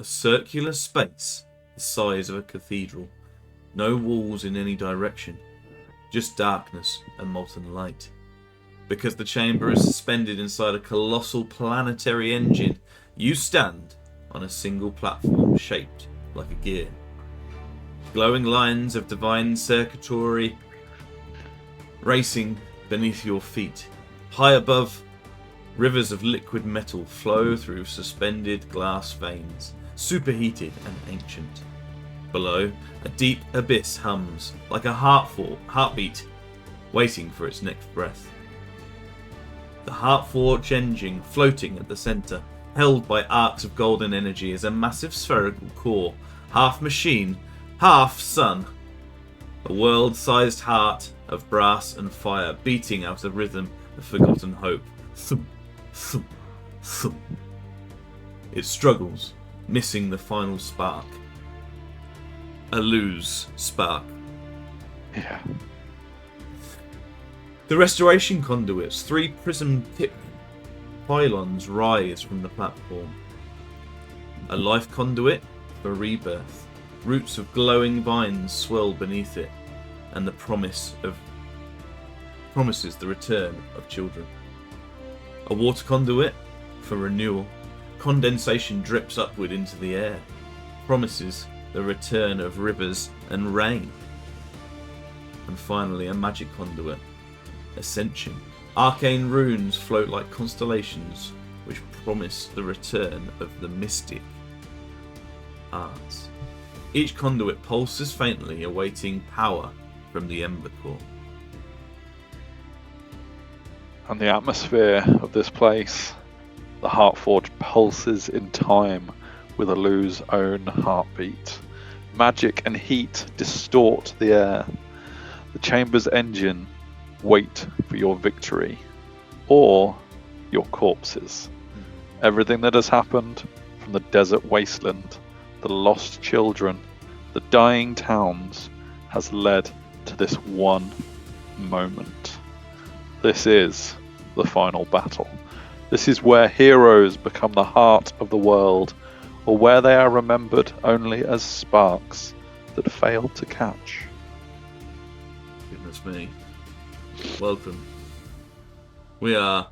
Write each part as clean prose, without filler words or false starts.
A circular space the size of a cathedral. No walls in any direction. Just darkness and molten light. Because the chamber is suspended inside a colossal planetary engine, you stand on a single platform shaped like a gear. Glowing lines of divine circuitry racing beneath your feet. High above, rivers of liquid metal flow through suspended glass veins, superheated and ancient. Below, a deep abyss hums like a heartbeat waiting for its next breath. The Heartforge engine floating at the centre, held by arcs of golden energy, is a massive spherical core, half machine, half sun. A world-sized heart of brass and fire beating out a rhythm of forgotten hope. Thump, thump, thump. It struggles, missing the final spark. A lose spark. Yeah. The restoration conduits, 3 prism-tipped pylons rise from the platform. A life conduit for rebirth. Roots of glowing vines swirl beneath it, and the promises the return of children. A water conduit for renewal. Condensation drips upward into the air. Promises the return of rivers and rain. And finally, a magic conduit. Ascension. Arcane runes float like constellations, which promise the return of the mystic arts. Each conduit pulses faintly, awaiting power from the Ember Core. And the atmosphere of this place, the Heartforge pulses in time with Alu's own heartbeat. Magic and heat distort the air. The chamber's engine wait for your victory, or your corpses. Everything that has happened, from the desert wasteland, the lost children, the dying towns, has led to this one moment. This is the final battle. This is where heroes become the heart of the world, or where they are remembered only as sparks that failed to catch. Goodness me. Welcome. We are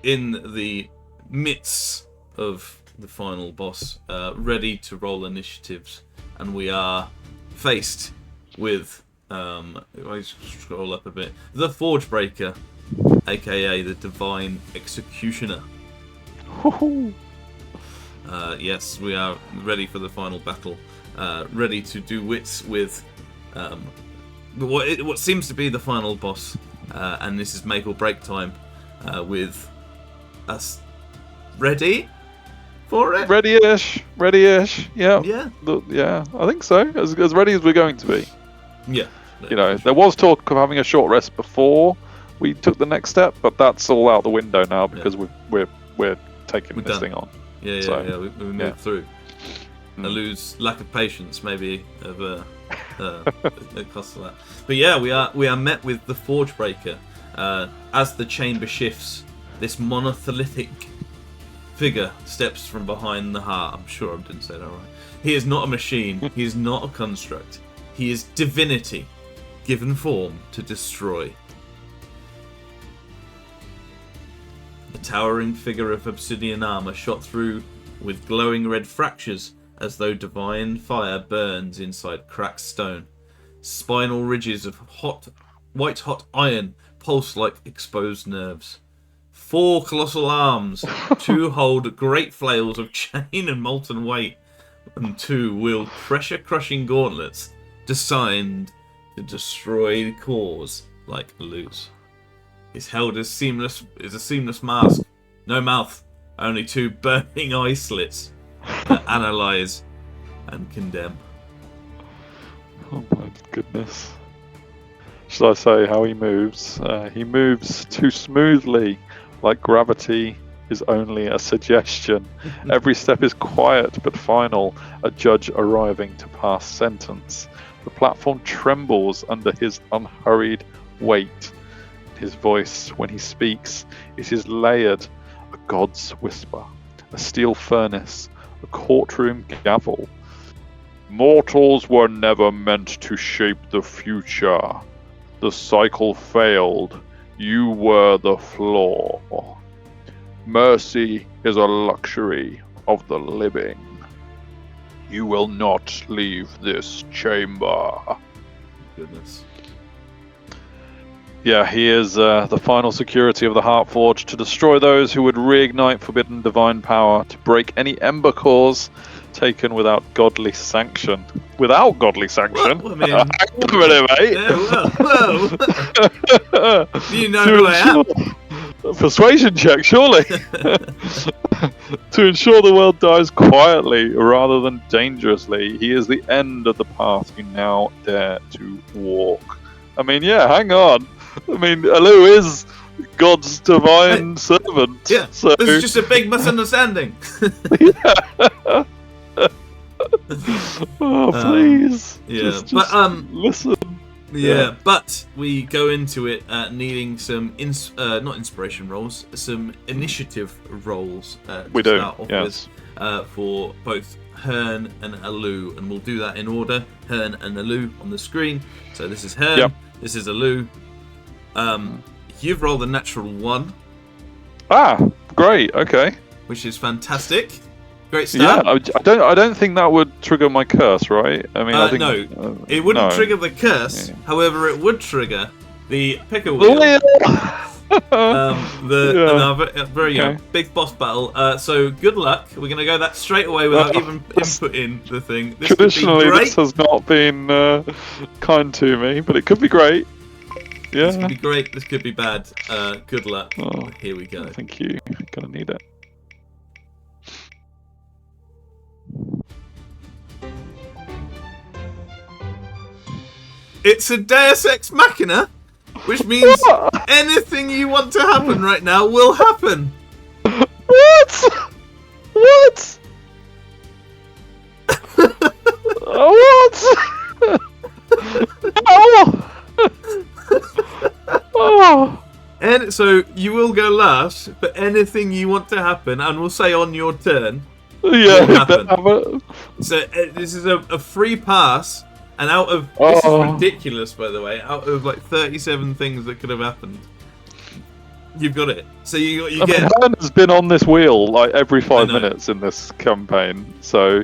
in the midst of the final boss, ready to roll initiatives, and we are faced with, if I scroll up a bit, the Forgebreaker, aka the Divine Executioner. Yes, we are ready for the final battle, ready to do wits with what seems to be the final boss, and this is make or break time, with us ready for it. Ready-ish. Yeah. Yeah. I think so. As ready as we're going to be. Yeah. You know, there was talk of having a short rest before we took the next step, but that's all out the window now because we're taking this thing on. Yeah. We moved through. Alu's lack of patience maybe of a cost of that. But yeah, we are met with the Forgebreaker. As the chamber shifts, this monolithic figure steps from behind the heart. I'm sure I didn't say that right. He is not a machine. He is not a construct. He is divinity, given form to destroy. A towering figure of obsidian armor shot through with glowing red fractures, as though divine fire burns inside cracked stone. Spinal ridges of white-hot iron pulse like exposed nerves. 4 colossal arms, 2 hold great flails of chain and molten weight, and 2 wield pressure-crushing gauntlets designed to destroy cores like Alu's. His held is a seamless mask, no mouth, only 2 burning eye slits that analyze and condemn. Oh my goodness. Should I say how he moves? He moves too smoothly, like gravity is only a suggestion. Every step is quiet but final, a judge arriving to pass sentence. The platform trembles under his unhurried weight. His voice, when he speaks, it is layered, a god's whisper, a steel furnace, a courtroom gavel. Mortals were never meant to shape the future. The cycle failed. You were the flaw. Mercy is a luxury of the living. You will not leave this chamber. Goodness. Yeah, he is the final security of the Heartforge, to destroy those who would reignite forbidden divine power, to break any ember cores taken without godly sanction. Without godly sanction? Well, I mean, hang on a minute, mate. Yeah, whoa. You know who I am. Persuasion check, surely. To ensure the world dies quietly rather than dangerously, he is the end of the path you now dare to walk. I mean, yeah, hang on. I mean, Alu is God's divine servant. Yeah, so... this is just a big misunderstanding. Oh, please. Yeah, just but listen. Yeah, but we go into it needing some not inspiration rolls, some initiative rolls. We to do, start off yes. with, for both Hearn and Alu, and we'll do that in order. Hearn and Alu on the screen. So this is Hearn. Yep. This is Alu. You've rolled a natural 1. Ah, great. Okay. Which is fantastic. Great start. Yeah, I don't think that would trigger my curse, right? I mean, I think no, it wouldn't trigger the curse. Yeah. However, it would trigger the picker wheel. Another very big boss battle. So good luck. We're gonna go that straight away without even inputting the thing. This traditionally, this has not been kind to me, but it could be great. Yeah, this could be great. This could be bad. Good luck. Oh, here we go. Thank you. Gonna need it. It's a Deus Ex Machina, which means anything you want to happen right now will happen. What? What? What? Oh. And so you will go last, but anything you want to happen, and we'll say on your turn, will happen. So this is a free pass. And out of this is ridiculous, by the way. Out of like 37 things that could have happened, you've got it. So you get. Hearn has been on this wheel like every 5 minutes in this campaign. So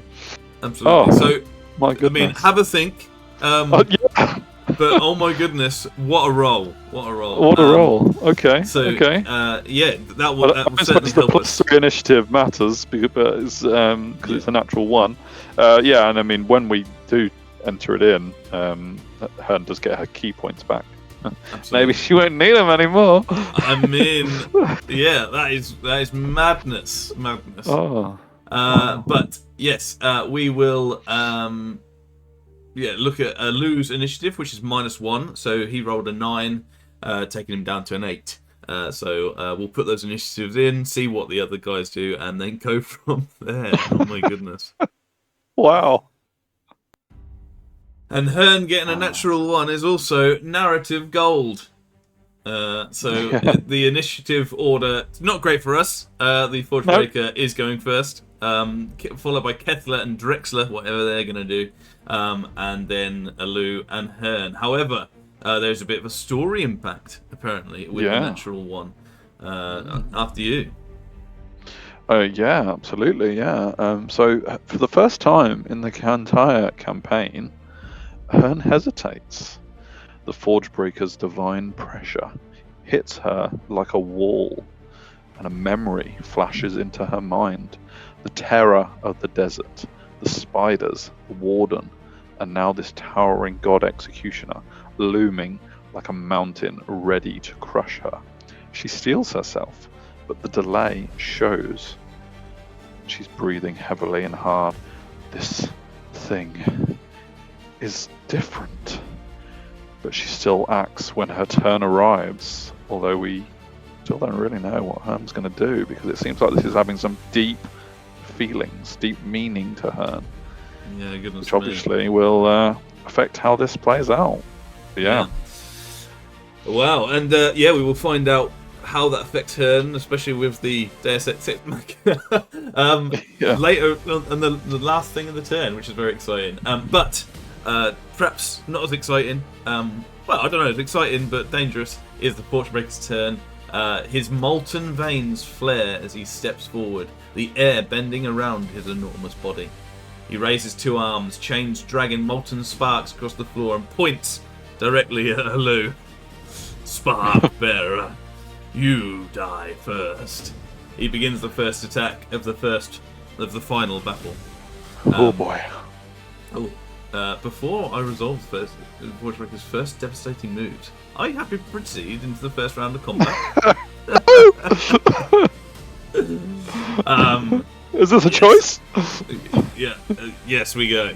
absolutely. So my goodness. I mean, have a think. Yeah. But oh my goodness, what a roll! What a roll! What a roll! Okay. So okay. Yeah, that will certainly the help plus us. 3 initiative matters because it's a natural 1. Yeah, and I mean when we do enter it in, Hearn does get her key points back. Maybe she won't need them anymore. I mean, yeah, that is madness. But yes, we will look at Alu's initiative, which is -1. So he rolled a 9, taking him down to an 8. So we'll put those initiatives in, see what the other guys do, and then go from there. Oh my goodness! Wow. And Hearn getting a natural 1 is also narrative gold. The initiative order, not great for us. The Forge Breaker is going first, followed by Kethler and Drexler, whatever they're going to do, and then Alu and Hearn. However, there's a bit of a story impact, apparently, with the natural 1. After you. Yeah, absolutely, yeah. So, for the first time in the entire campaign, Hearn hesitates. The Forge Breaker's divine pressure hits her like a wall, and a memory flashes into her mind. The terror of the desert, the spiders, the warden, and now this towering god executioner looming like a mountain ready to crush her. She steels herself, but the delay shows. She's breathing heavily and hard. This thing is different, but she still acts when her turn arrives, although we still don't really know what Hearn's going to do, because it seems like this is having some deep feelings, deep meaning to Hearn, which obviously will affect how this plays out. Yeah. Wow, and we will find out how that affects Hearn, especially with the Deus Ex Machina, Yeah. later on the last thing of the turn, which is very exciting. But perhaps not as exciting. Well, I don't know, it's exciting but dangerous. Is the Porchbreaker's turn. His molten veins flare as he steps forward, the air bending around his enormous body. He raises 2 arms, chains dragging molten sparks across the floor, and points directly at Alu. Spark bearer, you die first. He begins the first attack of the final battle. Oh boy. Before I resolve Porchbreaker's first devastating moves, are you happy to proceed into the first round of combat? Is this a choice? Yeah. Yes, we go.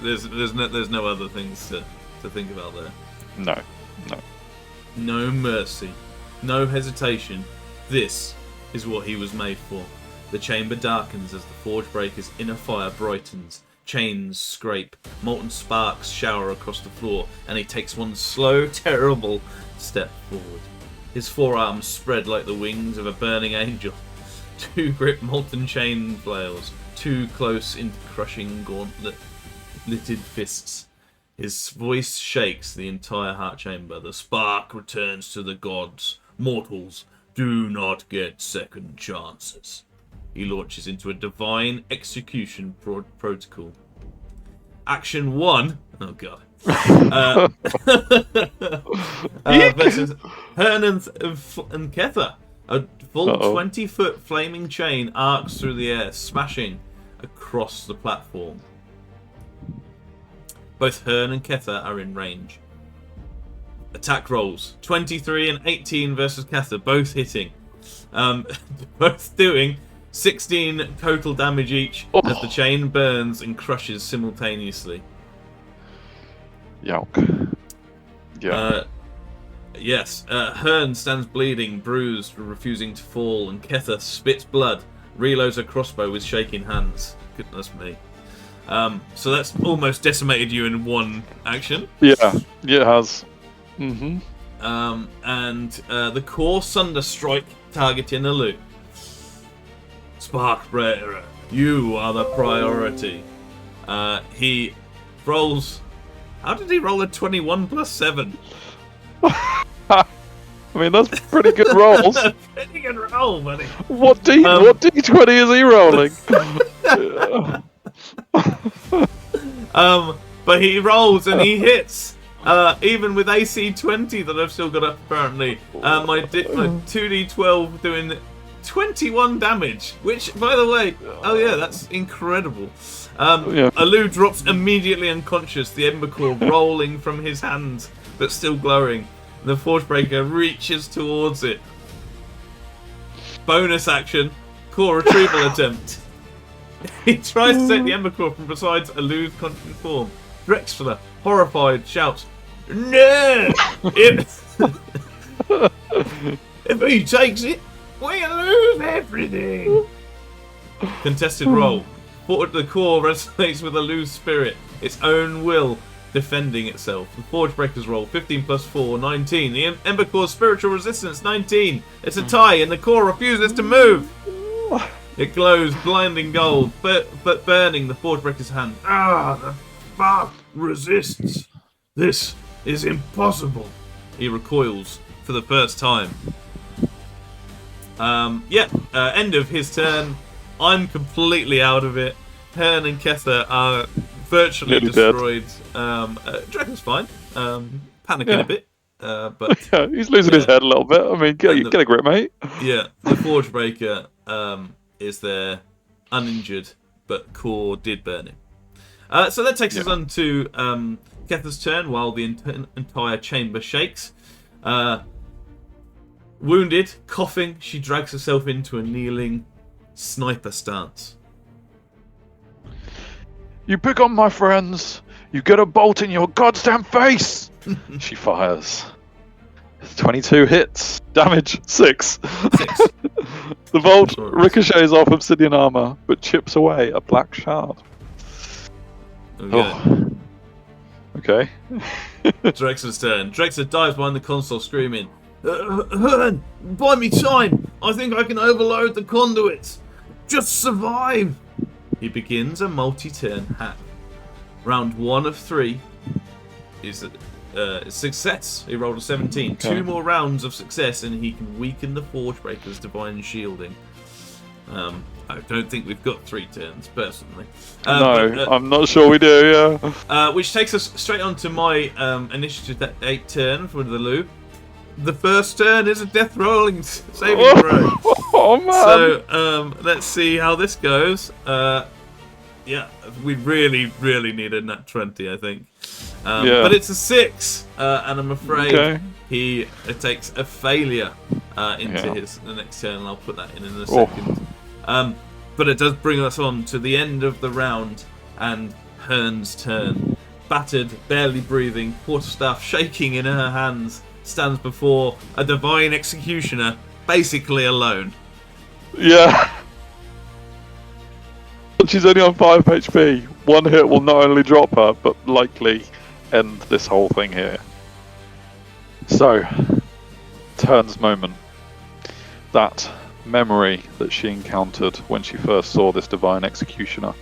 There's no other things to think about there. No. No mercy, no hesitation. This is what he was made for. The chamber darkens as the Forgebreaker's inner fire brightens. Chains scrape, molten sparks shower across the floor, and he takes one slow, terrible step forward. His forearms spread like the wings of a burning angel. 2 grip molten chain flails, too close into crushing gauntlet-litted fists. His voice shakes the entire heart chamber. The spark returns to the gods. Mortals do not get second chances. He launches into a divine execution protocol. Action 1. Oh god. Versus Hearn and Kether. A full 20-foot flaming chain arcs through the air, smashing across the platform. Both Hearn and Kether are in range. Attack rolls. 23 and 18 versus Kether, both hitting. Both doing 16 total damage each as the chain burns and crushes simultaneously. Yowk. Yeah. Yes. Hearn stands bleeding, bruised, refusing to fall, and Kether spits blood, reloads her crossbow with shaking hands. Goodness me. So that's almost decimated you in one action. Yeah, it has. Mm-hmm. And the core Sunder Strike targeting Alu. Sparkbreaker, you are the priority. He rolls. How did he roll a 21 plus 7? I mean, that's pretty good rolls. Pretty good roll, buddy. What D20 is he rolling? But he rolls and he hits. Even with AC 20 that I've still got up apparently. My 2d12 doing 21 damage, which, by the way, that's incredible. Alu drops immediately unconscious, the ember core rolling from his hands, but still glowing. The Forgebreaker reaches towards it. Bonus action, core retrieval attempt. He tries to take the ember core from beside Alu's conscious form. Drexler, horrified, shouts, "No! If he takes it, we lose everything!" Contested roll. The core resonates with Alu's spirit, its own will defending itself. The Forgebreaker's roll, 15 plus 4, 19. The Ember Core's spiritual resistance, 19. It's a tie, and the core refuses to move. It glows blinding gold, but burning the Forgebreaker's hand. The spark resists. This is impossible. He recoils for the first time. End of his turn. I'm completely out of it. Hearn and Kether are virtually destroyed. Dragon's fine. Panicking a bit. But he's losing his head a little bit. I mean, get a grip, mate. Yeah, the Forgebreaker is there, uninjured, but core did burn him. So that takes us on to Kether's turn while the entire chamber shakes. Wounded, coughing, she drags herself into a kneeling sniper stance. You pick on my friends, you get a bolt in your goddamn face! She fires. 22 hits. Damage 6. The bolt ricochets off obsidian armor, but chips away a black shard. Okay. Drexler's turn. Drexler dives behind the console screaming, Hearn, buy me time. I think I can overload the conduits. Just survive. He begins a multi-turn hack. Round 1 of 3 is a success. He rolled a 17. Okay. 2 more rounds of success and he can weaken the Forgebreaker's divine shielding. I don't think we've got 3 turns, personally. I'm not sure we do, yeah. Which takes us straight on to my initiative 8 turn for the loop. The first turn is a death rolling saving throw. Oh, man. So, let's see how this goes. Yeah, we really, really need a nat 20, I think. But it's a 6, and I'm afraid he takes a failure into the next turn, and I'll put that in a second. But it does bring us on to the end of the round, and Hearn's turn. Battered, barely breathing, quarterstaff shaking in her hands, stands before a divine executioner, basically alone. Yeah. She's only on 5 HP. One hit will not only drop her, but likely end this whole thing here. So, Turn's moment. That memory that she encountered when she first saw this divine executioner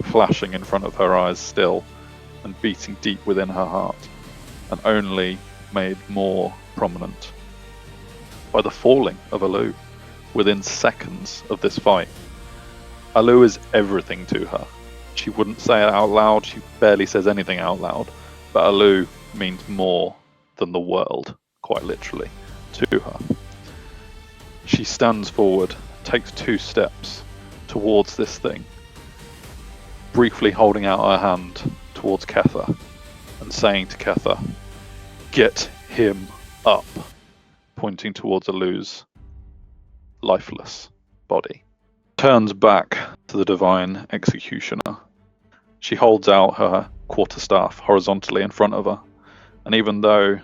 flashing in front of her eyes still and beating deep within her heart, and only made more prominent by the falling of Alu within seconds of this fight. Alu is everything to her. She wouldn't say it out loud, she barely says anything out loud, but Alu means more than the world, quite literally, to her. She stands forward, takes 2 steps towards this thing, briefly holding out her hand towards Ketha and saying to Ketha, "Get him up," pointing towards Alu's lifeless body. Turns back to the divine executioner. She holds out her quarterstaff horizontally in front of her, and even though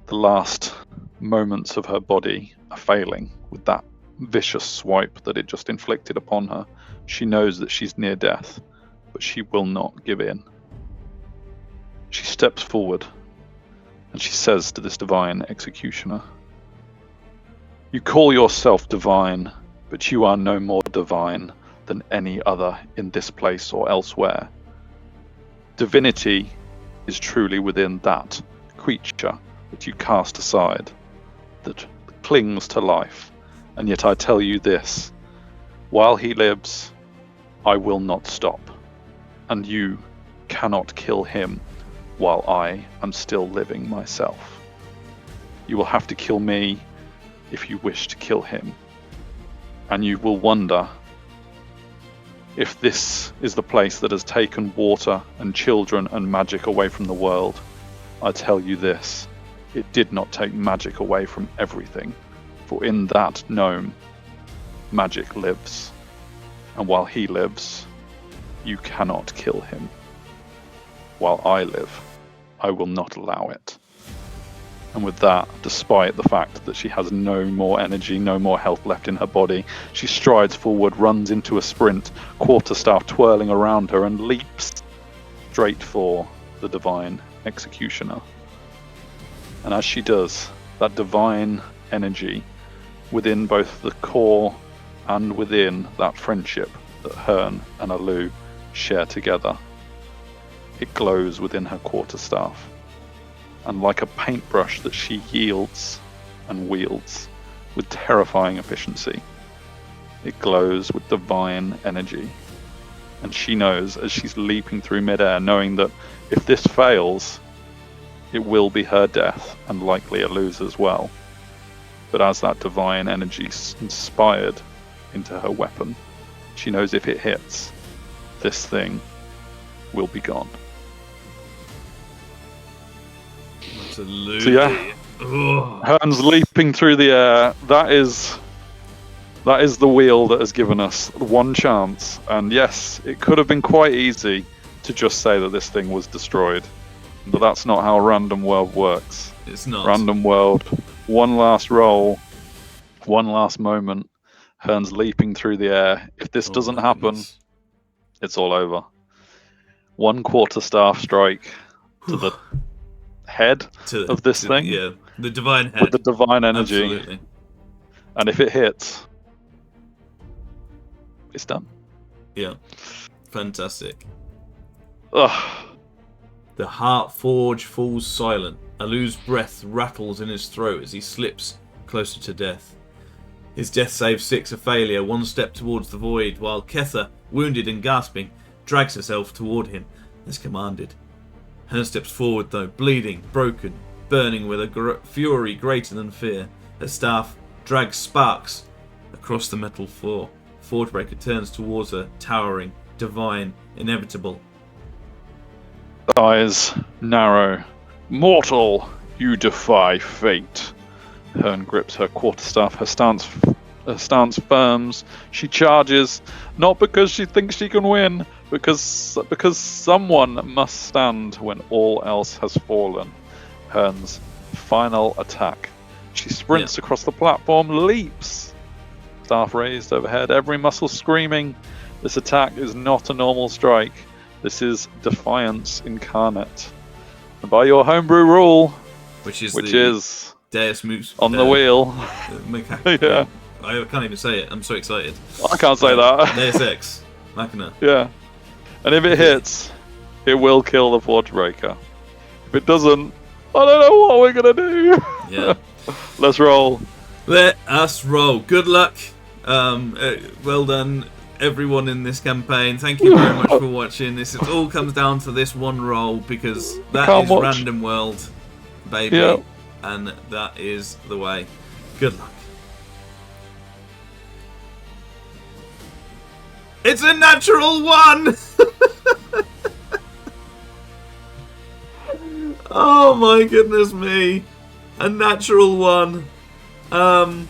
the last moments of her body are failing with that vicious swipe that it just inflicted upon her, she knows that she's near death, but she will not give in. She steps forward and she says to this divine executioner, "You call yourself divine, but you are no more divine than any other in this place or elsewhere. Divinity is truly within that creature that you cast aside, that clings to life, and yet I tell you this, while he lives, I will not stop, and you cannot kill him while I am still living myself. You will have to kill me if you wish to kill him, and you will wonder if this is the place that has taken water and children and magic away from the world. I tell you this, it did not take magic away from everything, for in that gnome, magic lives, and while he lives, you cannot kill him. While I live, I will not allow it." And with that, despite the fact that she has no more energy, no more health left in her body, she strides forward, runs into a sprint, quarterstaff twirling around her, and leaps straight for the divine executioner. And as she does, that divine energy within both the core and within that friendship that Hearn and Alu share together, it glows within her quarterstaff. And like a paintbrush that she yields and wields with terrifying efficiency, it glows with divine energy. And she knows, as she's leaping through midair, knowing that if this fails, it will be her death, and likely Alu's as well. But as that divine energy inspired into her weapon, she knows if it hits, this thing will be gone. Absolutely. So yeah, Hearn's leaping through the air. That is the wheel that has given us one chance. And yes, it could have been quite easy to just say that this thing was destroyed. But that's not how Randomworld works. It's not. Randomworld, one last roll, one last moment. Hearn's leaping through the air. If this doesn't happen, it's all over. One quarterstaff strike to the head of this thing. Yeah. The divine head. with the divine energy. Absolutely. And if it hits, it's done. Yeah. Fantastic. Ugh. The heart forge falls silent. Alu's breath rattles in his throat as he slips closer to death. His death save 6 a failure, one step towards the void, while Ketha, wounded and gasping, drags herself toward him, as commanded. Hearn steps forward though, bleeding, broken, burning with a fury greater than fear. Her staff drags sparks across the metal floor. Forgebreaker turns towards her, towering, divine, inevitable. Eyes narrow. Mortal, you defy fate. Hearn grips her quarterstaff. Her stance firms. She charges, not because she thinks she can win, because someone must stand when all else has fallen. Hearn's final attack. She sprints across the platform, leaps. Staff raised overhead, every muscle screaming. This attack is not a normal strike. This is defiance incarnate. And by your homebrew rule, which is Deus Moves on the wheel. Yeah. I can't even say it. I'm so excited. I can't say that. Deus Ex Machina. Yeah. And if it hits, it will kill the Forgebreaker. If it doesn't, I don't know what we're gonna do. Yeah. Let's roll. Let us roll. Good luck. Well done, everyone in this campaign. Thank you very much for watching. This all comes down to this one roll because that is Random World, baby. Yep. And that is the way. Good luck. It's a natural 1! Oh my goodness me. A natural 1. Well,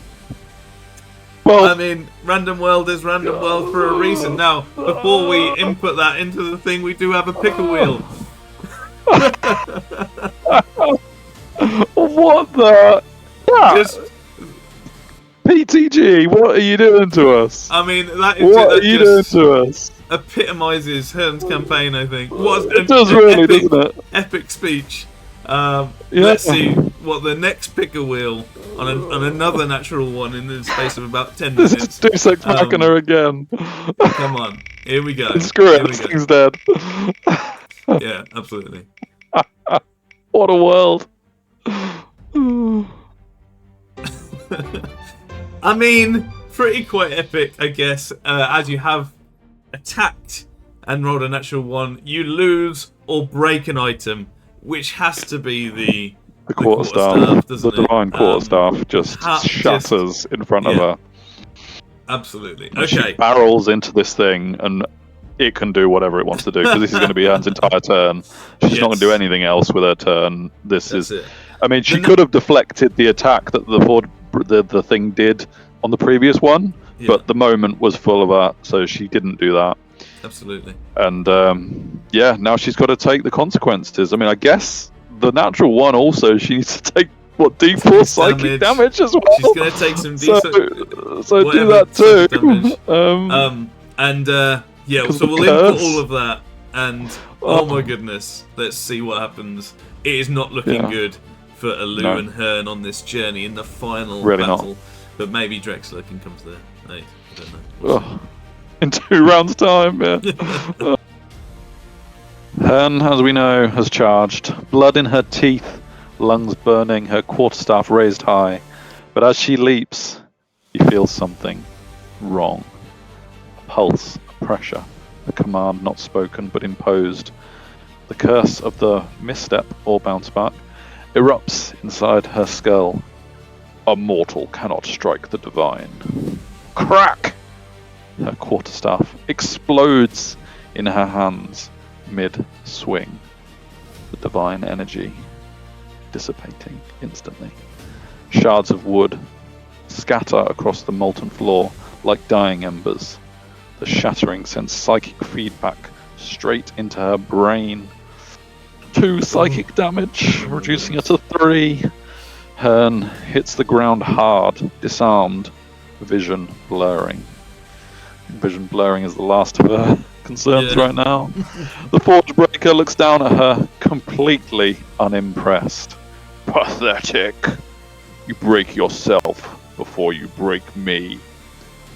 I mean, Random World is Random World for a reason. Now, before we input that into the thing, we do have a picker wheel. What the? Just, PTG, what are you doing to us? I mean, that What are you doing to us? Epitomizes Hearn's campaign, I think. It does really, doesn't it? Epic speech. Let's see what the next picker wheel on another natural 1 in the space of about 10 minutes. This is Deus Ex Machina again. Come on, here we go. Screw it, this thing's dead. Yeah, absolutely. What a world. I mean, pretty quite epic, I guess. As you have attacked and rolled a natural 1, you lose or break an item, which has to be the quarterstaff. Doesn't the divine quarterstaff just shatters in front of her. Absolutely. And she barrels into this thing, and it can do whatever it wants to do, because this is going to be Hearn's entire turn. She's not going to do anything else with her turn. That's it. I mean, she could have deflected the attack that the thing did on the previous one, but the moment was full of that, so she didn't do that. Absolutely. And now she's got to take the consequences. I mean, I guess the natural 1 also, she needs to take D4 psychic damage as well. She's going to take some D4. So do that too. So we'll input all of that, and oh my goodness, let's see what happens. It is not looking good for Alu and Hearn on this journey in the final battle. Not. But maybe Drexler can come to the... I don't know. In 2 rounds' time, yeah. Hearn, as we know, has charged. Blood in her teeth, lungs burning, her quarterstaff raised high. But as she leaps, she feels something wrong. A pulse, a pressure, a command not spoken but imposed. The curse of the misstep or bounce back erupts inside her skull. A mortal cannot strike the divine. Crack! Her quarterstaff explodes in her hands mid-swing. The divine energy dissipating instantly. Shards of wood scatter across the molten floor like dying embers. The shattering sends psychic feedback straight into her brain. 2 psychic damage, reducing her to 3. Hearn hits the ground hard, disarmed, vision blurring. Vision blurring is the last of her concerns right now. The Forgebreaker looks down at her, completely unimpressed. Pathetic. You break yourself before you break me.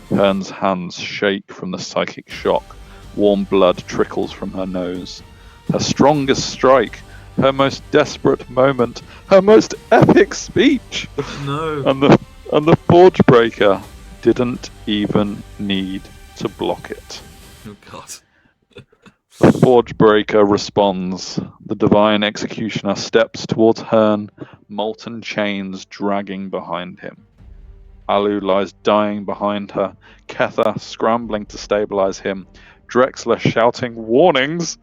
Hearn's hands shake from the psychic shock. Warm blood trickles from her nose. Her strongest strike, her most desperate moment, her most epic speech. No. And the Forge Breaker didn't even need to block it. Oh God. The Forge Breaker responds. The Divine Executioner steps towards Hearn, molten chains dragging behind him. Alu lies dying behind her, Ketha scrambling to stabilize him, Drexler shouting warnings.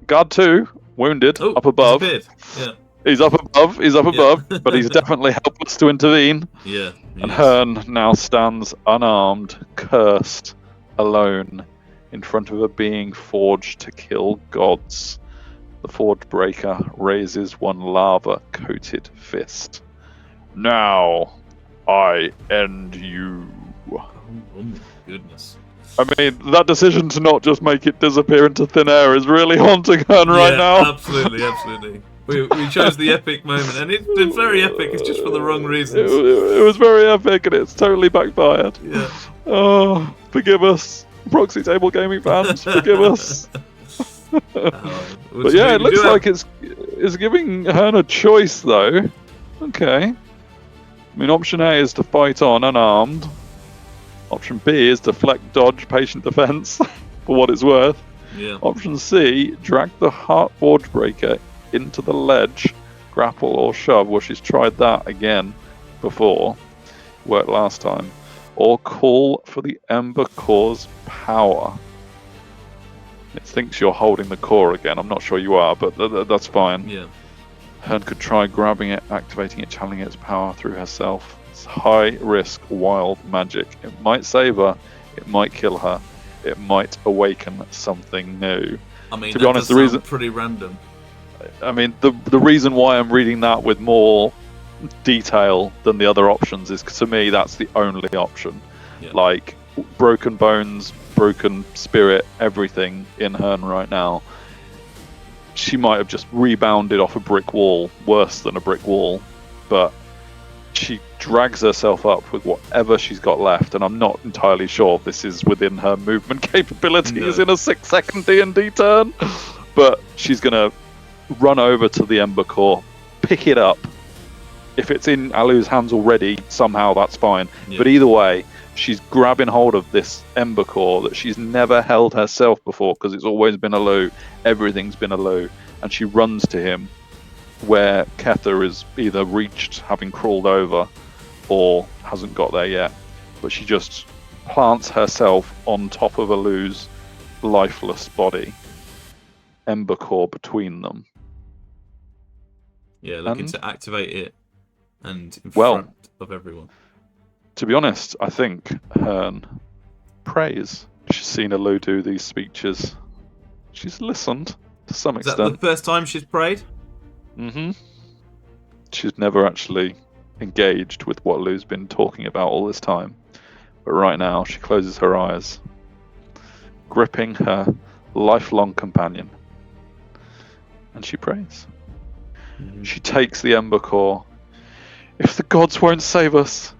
Guard 2, wounded, up above. Yeah. He's up above, but he's definitely helpless to intervene. Yeah. And Hearn now stands unarmed, cursed, alone, in front of a being forged to kill gods. The Forge Breaker raises one lava-coated fist. Now, I end you. Oh my goodness. I mean, that decision to not just make it disappear into thin air is really haunting Hearn right now. Absolutely. We chose the epic moment, and it's been very epic. It's just for the wrong reasons. It was very epic, and it's totally backfired. Yeah. Oh, forgive us, Proxy Table Gaming fans. Forgive us. But yeah, it looks like it's giving Hearn a choice, though. Okay. I mean, option A is to fight on unarmed. Option B is deflect, dodge, patient defense, for what it's worth. Yeah. Option C, drag the Heart Forge Breaker into the ledge, grapple or shove. Well, she's tried that again before. Worked last time. Or call for the Ember Core's power. It thinks you're holding the core again. I'm not sure you are, but that's fine. Yeah. Hearn could try grabbing it, activating it, channeling its power through herself. It's high-risk, wild magic. It might save her. It might kill her. It might awaken something new. I mean, to be honest, the reason pretty random. I mean, the reason why I'm reading that with more detail than the other options is, to me, that's the only option. Yeah. Like, broken bones, broken spirit, everything in Hearn right now. She might have just rebounded off a brick wall, worse than a brick wall, but she drags herself up with whatever she's got left, and I'm not entirely sure this is within her movement capabilities in a 6-second D&D turn, but she's going to run over to the Ember Core, pick it up. If it's in Alu's hands already, somehow that's fine. Yeah. But either way, she's grabbing hold of this Ember Core that she's never held herself before, because it's always been Alu. Everything's been Alu. And she runs to him where Ketha is either reached, having crawled over, or hasn't got there yet. But she just plants herself on top of Alu's lifeless body. Ember Core between them. Yeah, looking to activate it and in front of everyone. To be honest, I think Hearn prays. She's seen Alu do these speeches. She's listened to some extent. Is that the first time she's prayed? Mm-hmm. She's never actually engaged with what Alu's been talking about all this time. But right now, she closes her eyes, gripping her lifelong companion. And she prays. Mm-hmm. She takes the Ember Core. If the gods won't save us,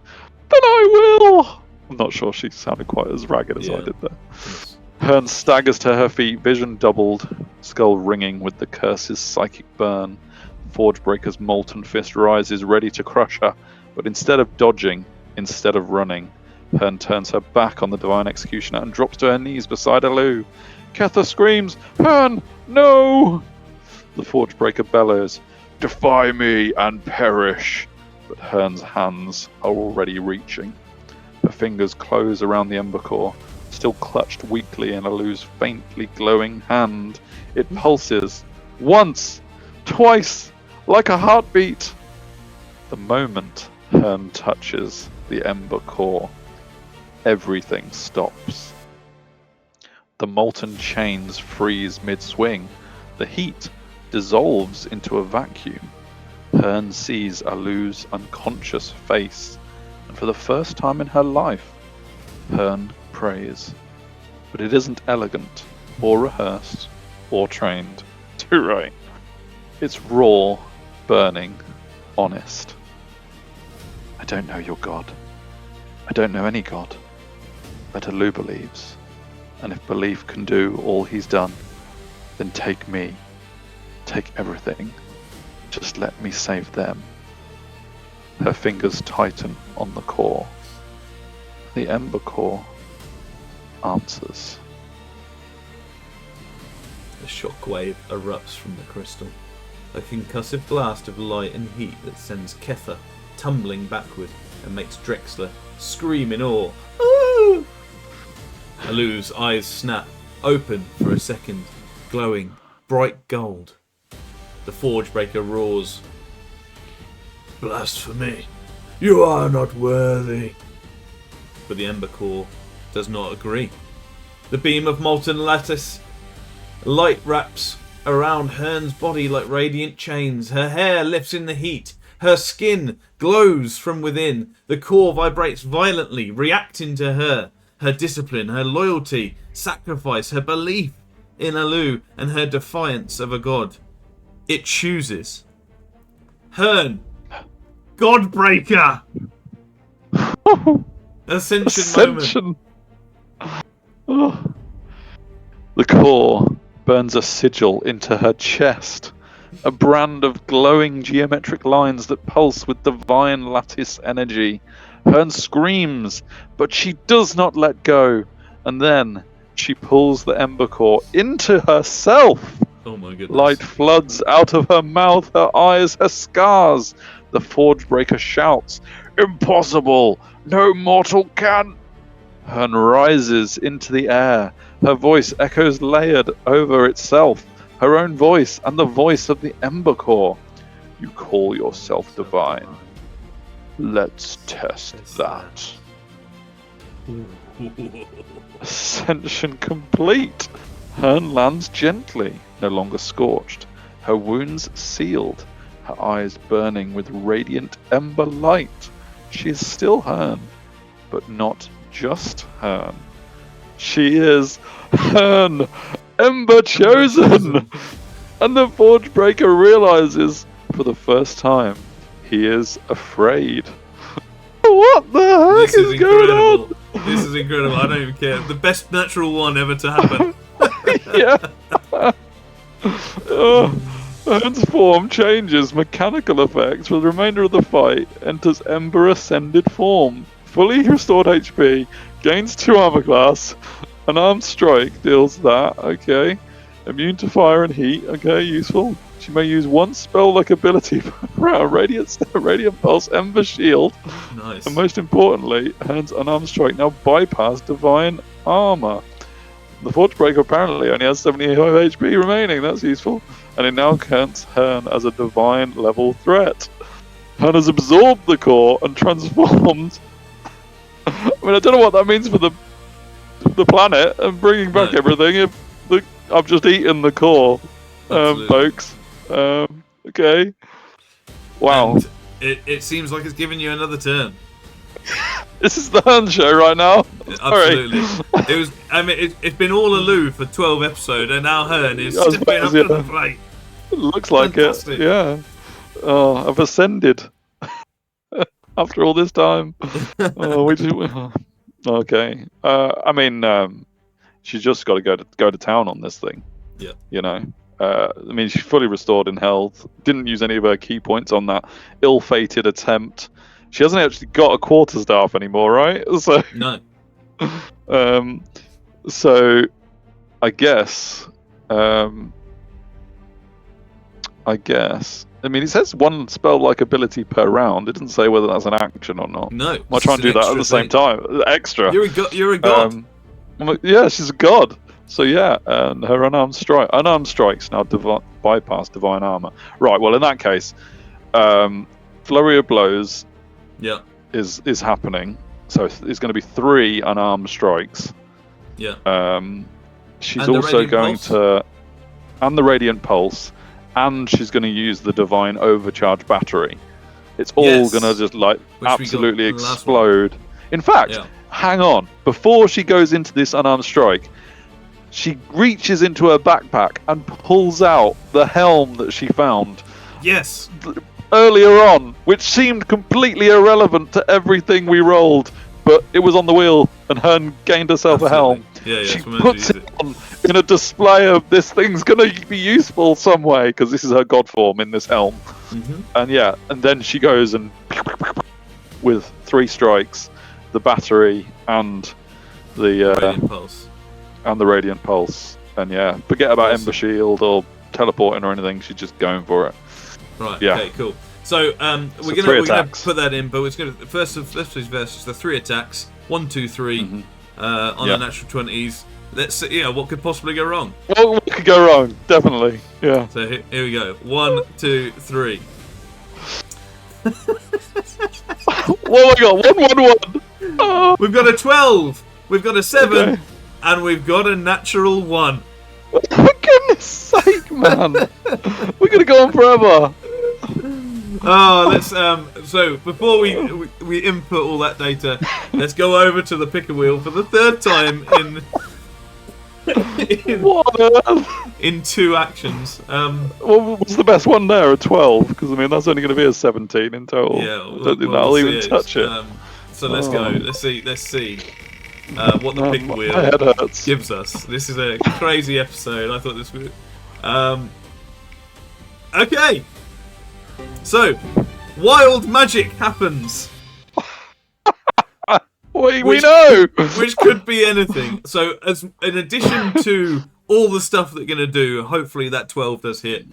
then I will! I'm not sure she sounded quite as ragged as I did there. Yes. Hearn staggers to her feet, vision doubled, skull ringing with the curse's psychic burn. Forgebreaker's molten fist rises, ready to crush her, but instead of dodging, instead of running, Hearn turns her back on the Divine Executioner and drops to her knees beside Alu. Ketha screams, "Hearn, no!" The Forgebreaker bellows, "Defy me and perish!" But Hearn's hands are already reaching. Her fingers close around the Ember Core, still clutched weakly in Alu's faintly glowing hand. It pulses, once, twice, like a heartbeat. The moment Hearn touches the Ember Core, everything stops. The molten chains freeze mid-swing. The heat dissolves into a vacuum. Hearn sees Alu's unconscious face, and for the first time in her life, Hearn prays. But it isn't elegant, or rehearsed, or trained. Too right. It's raw, burning, honest. I don't know your god. I don't know any god. But Alu believes. And if belief can do all he's done, then take me. Take everything. Just let me save them. Her fingers tighten on the core. The Ember Core answers. A shockwave erupts from the crystal. A concussive blast of light and heat that sends Kether tumbling backward and makes Drexler scream in awe. Ooh! Alu's eyes snap, open for a second, glowing bright gold. The Forgebreaker roars. Blasphemy! You are not worthy! But the Ember Core does not agree. The beam of molten lattice light wraps around Hearn's body like radiant chains. Her hair lifts in the heat. Her skin glows from within. The core vibrates violently, reacting to her. Her discipline, her loyalty, sacrifice, her belief in Alu, and her defiance of a god. It chooses. Hearn. Godbreaker! Ascension moment. Oh. The core burns a sigil into her chest. A brand of glowing geometric lines that pulse with divine lattice energy. Hearn screams, but she does not let go. And then she pulls the Ember Core into herself. Oh my goodness. Light floods out of her mouth, her eyes, her scars. The Forgebreaker shouts, "Impossible! No mortal can!" Hearn rises into the air. Her voice echoes layered over itself. Her own voice and the voice of the Ember Core. You call yourself divine. Let's test that. Ascension complete. Hearn lands gently, no longer scorched. Her wounds sealed. Her eyes burning with radiant ember light. She is still Hearn, but not just Hearn. She is Hearn, Ember Chosen! And the Forgebreaker realizes, for the first time, he is afraid. What the heck is going on? This is incredible. I don't even care. The best natural one ever to happen. Yeah. Hearn's form changes mechanical effects for the remainder of the fight. Enters Ember Ascended form. Fully restored HP. Gains 2 armor class. An armed strike deals that. Okay. Immune to fire and heat. Okay, useful. She may use one spell-like ability per round. Radiant Pulse, Ember Shield. Nice. And most importantly, Hearn's unarmed strike now bypass Divine Armor. The Forgebreaker apparently only has 75 HP remaining. That's useful. And it now counts Hearn as a divine level threat. Hearn has absorbed the core and transformed. I mean, I don't know what that means for the planet and bringing back everything. If I've just eaten the core, folks. Okay. Wow. And it seems like it's giving you another turn. This is the Hearn show right now. Absolutely. It was. I mean, it's been all Alu for 12 episodes, and now Hearn is stepping up to the plate. It looks like Fantastic. it. Yeah. Oh, I've ascended after all this time. Okay. I mean, she's just got to go to town on this thing. Yeah. You know. I mean, she's fully restored in health. Didn't use any of her key points on that ill-fated attempt. She hasn't actually got a quarterstaff anymore, right? So No. So I guess. I mean, it says one spell-like ability per round. It doesn't say whether that's an action or not. No. I'll try and do that at the same time. Extra. You're a god. Yeah, she's a god. So yeah, and her unarmed strikes now bypass divine armor. Right. Well, in that case, flurry of blows. Yeah. Is happening. So it's going to be 3 unarmed strikes. Yeah. She's And the also Radiant going Pulse? to, and the Radiant Pulse, and she's going to use the Divine Overcharge Battery. It's all Yes. going to just like Which we got absolutely in the last explode. In fact, Yeah. hang on. Before she goes into this unarmed strike, she reaches into her backpack and pulls out the helm that she found. Yes. earlier on, which seemed completely irrelevant to everything we rolled, but it was on the wheel, and Hearn gained herself a helm. Yeah, She puts it on in a display of this thing's going to be useful some way, because this is her god form in this helm. And then she goes and with 3 strikes, the battery and the Radiant Pulse. And the Radiant Pulse. And forget about Ember Shield or teleporting or anything, she's just going for it. Right, okay, cool. So we're gonna put that in, but it's gonna first versus the 3 attacks. 1, 2, 3 on the natural 20s. Let's see, what could possibly go wrong? What could go wrong? Definitely. Yeah. So here we go. 1, 2, 3. What have I got? 1, 1, 1. Oh. We've got a 12. We've got a 7, and we've got a natural 1. For goodness sake, man! We're gonna go on forever. Oh, let's so before we input all that data, let's go over to the picker wheel for the 3rd time in 2 actions. What was the best one there? A 12? Because I mean that's only going to be a 17 in total. Yeah, I don't think that'll even touch it. So let's go. Let's see what the picker wheel my head hurts. gives us. This is a crazy episode. I thought this would. Okay. So, wild magic happens. We know! Which could be anything. So, in addition to all the stuff they're going to do, hopefully that 12 does hit.